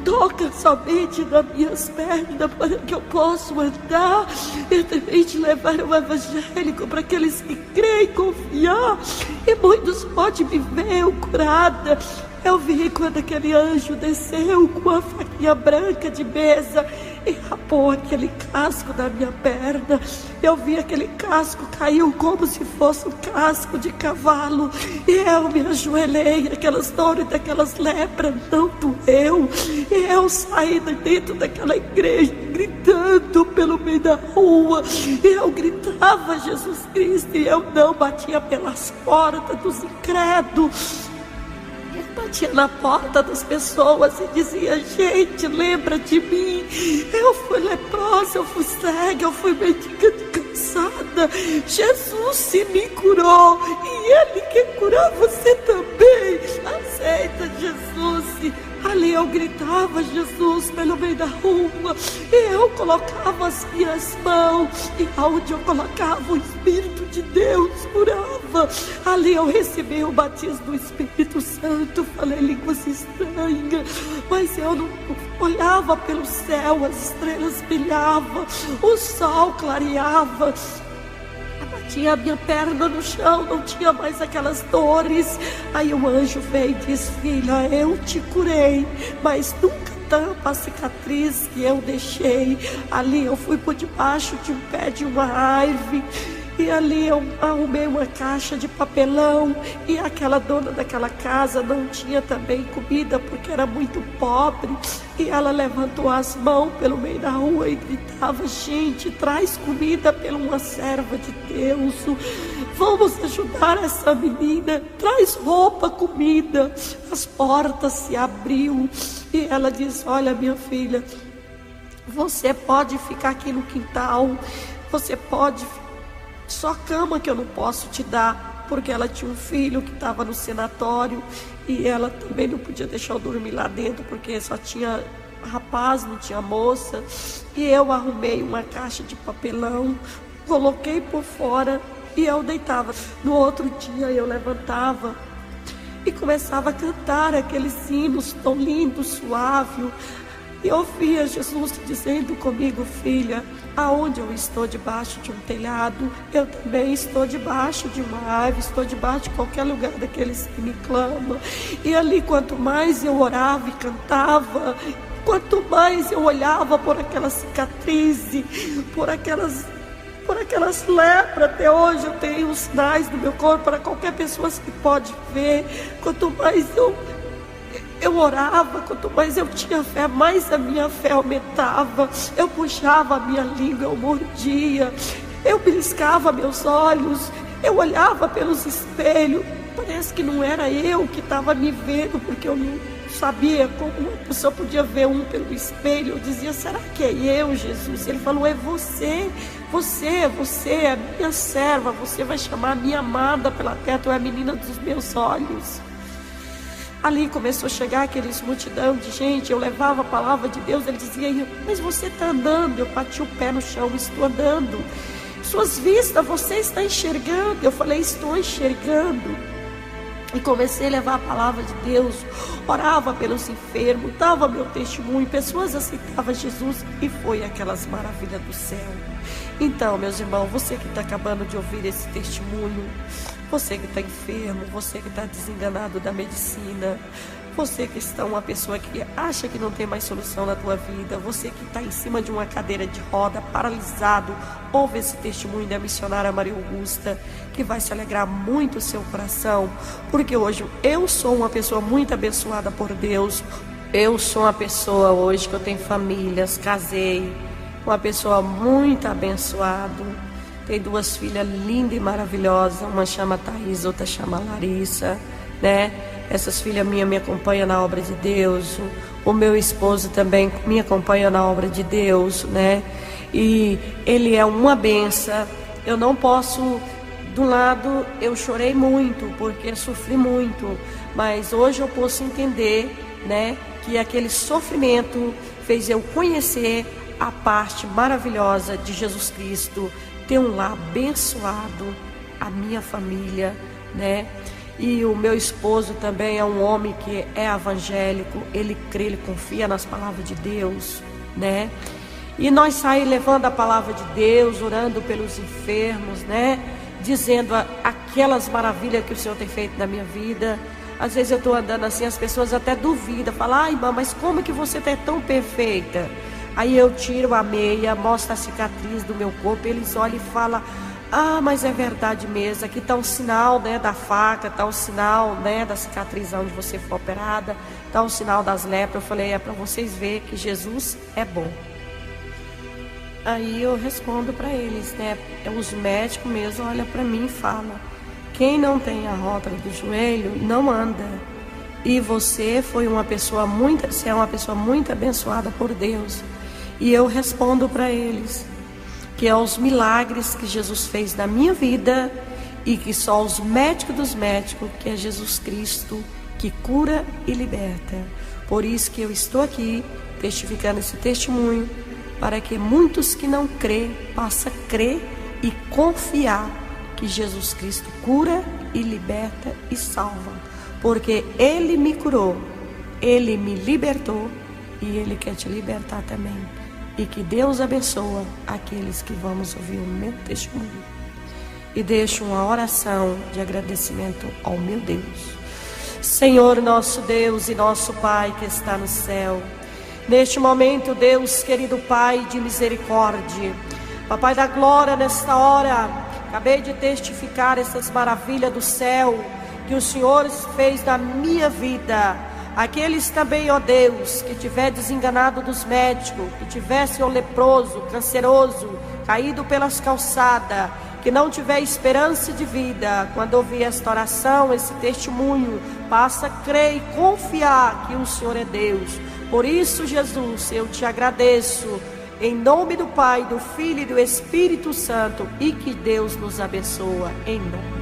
toca somente nas minhas pernas para que eu possa andar e também te levar o evangélico para aqueles que creem e confiar. E muitos podem me ver curada. Eu vi quando aquele anjo desceu com a faquinha branca de mesa e rapou aquele casco da minha perna. Eu vi aquele casco caiu como se fosse um casco de cavalo. E eu me ajoelhei, aquelas dores daquelas lepras não doeu. E eu saí de dentro daquela igreja gritando pelo meio da rua. E eu gritava Jesus Cristo, e eu não batia pelas portas dos incrédulos. Eu batia na porta das pessoas e dizia: gente, lembra de mim. Eu fui leprosa, eu fui cega, eu fui mendiga de cansada. Jesus se me curou e Ele quer curar você também. Aceita Jesus. Ali eu gritava Jesus pelo meio da rua. E eu colocava as minhas mãos. E aonde eu colocava, o Espírito de Deus curava. Ali eu recebi o batismo do Espírito Santo. Falei línguas estranhas. Mas eu não olhava pelo céu. As estrelas brilhavam. O sol clareava. Tinha a minha perna no chão, não tinha mais aquelas dores. Aí o anjo veio e disse: filha, eu te curei, mas nunca tampa a cicatriz que eu deixei. Ali eu fui por debaixo de um pé de uma árvore. E ali eu arrumei uma caixa de papelão. E aquela dona daquela casa não tinha também comida, porque era muito pobre. E ela levantou as mãos pelo meio da rua e gritava: gente, traz comida pela uma serva de Deus. Vamos ajudar essa menina. Traz roupa, comida. As portas se abriu. E ela disse: olha, minha filha, você pode ficar aqui no quintal. Você pode ficar. Só cama que eu não posso te dar, porque ela tinha um filho que estava no sanatório e ela também não podia deixar eu dormir lá dentro, porque só tinha rapaz, não tinha moça. E eu arrumei uma caixa de papelão, coloquei por fora e eu deitava. No outro dia eu levantava e começava a cantar aqueles hinos tão lindos, suave. E eu ouvia Jesus dizendo comigo: filha, aonde eu estou debaixo de um telhado, eu também estou debaixo de uma árvore, estou debaixo de qualquer lugar daqueles que me clamam. E ali, quanto mais eu orava e cantava, quanto mais eu olhava por aquela cicatriz, por aquelas lepras. Até hoje eu tenho os sinais do meu corpo para qualquer pessoa que pode ver. Quanto mais eu orava, quanto mais eu tinha fé, mais a minha fé aumentava. Eu puxava a minha língua, eu mordia, eu beliscava meus olhos, eu olhava pelos espelhos. Parece que não era eu que estava me vendo, porque eu não sabia como uma pessoa podia ver um pelo espelho. Eu dizia: será que é eu, Jesus? Ele falou: é você, você é a minha serva, você vai chamar a minha amada pela terra, tu é a menina dos meus olhos. Ali começou a chegar aqueles multidão de gente. Eu levava a palavra de Deus. Ele dizia: mas você está andando. Eu bati o pé no chão: estou andando. Suas vistas, você está enxergando. Eu falei: estou enxergando. E comecei a levar a palavra de Deus. Orava pelos enfermos, dava meu testemunho. Pessoas aceitavam Jesus e foi aquelas maravilhas do céu. Então, meus irmãos, você que está acabando de ouvir esse testemunho, você que está enfermo, você que está desenganado da medicina, você que está uma pessoa que acha que não tem mais solução na tua vida, você que está em cima de uma cadeira de roda, paralisado, ouve esse testemunho da missionária Maria Augusta, que vai se alegrar muito o seu coração, porque hoje eu sou uma pessoa muito abençoada por Deus. Eu sou uma pessoa hoje que eu tenho famílias, casei, uma pessoa muito abençoada. Tem 2 filhas lindas e maravilhosas, uma chama Thaís, outra chama Larissa, né? Essas filhas minhas me acompanham na obra de Deus. O meu esposo também me acompanha na obra de Deus, né? E ele é uma benção. Eu não posso, de um lado, eu chorei muito, porque sofri muito, mas hoje eu posso entender, né, que aquele sofrimento fez eu conhecer a parte maravilhosa de Jesus Cristo, ter um lar abençoado, a minha família, né? E o meu esposo também é um homem que é evangélico, ele crê, ele confia nas palavras de Deus, né? E nós saímos levando a palavra de Deus, orando pelos enfermos, né? Dizendo aquelas maravilhas que o Senhor tem feito na minha vida. Às vezes eu estou andando assim, as pessoas até duvidam, falam: ai, irmã, mas como que você é tão perfeita? Aí eu tiro a meia, mostro a cicatriz do meu corpo, eles olham e falam: ah, mas é verdade mesmo, aqui está um sinal, né, da faca, está um sinal, né, da cicatriz onde você foi operada, está um sinal das lepras. Eu falei: é para vocês verem que Jesus é bom. Aí eu respondo para eles, né, os médicos mesmo olham para mim e falam: quem não tem a rótula do joelho não anda. E você foi uma pessoa você é uma pessoa muito abençoada por Deus. E eu respondo para eles que é os milagres que Jesus fez na minha vida e que só os médicos dos médicos, que é Jesus Cristo, que cura e liberta. Por isso que eu estou aqui testificando esse testemunho, para que muitos que não crê possam crer e confiar que Jesus Cristo cura e liberta e salva, porque Ele me curou, Ele me libertou e Ele quer te libertar também. E que Deus abençoe aqueles que vamos ouvir o meu testemunho. E deixo uma oração de agradecimento ao meu Deus. Senhor, nosso Deus e nosso Pai que está no céu, neste momento, Deus, querido Pai de misericórdia, Papai da glória, nesta hora, acabei de testificar essas maravilhas do céu que o Senhor fez na minha vida. Aqueles também, ó Deus, que tiver desenganado dos médicos, que tivesse o leproso, canceroso, caído pelas calçadas, que não tiver esperança de vida, quando ouvir esta oração, esse testemunho, passa a crer e confiar que o Senhor é Deus. Por isso, Jesus, eu te agradeço, em nome do Pai, do Filho e do Espírito Santo, e que Deus nos abençoe, em nome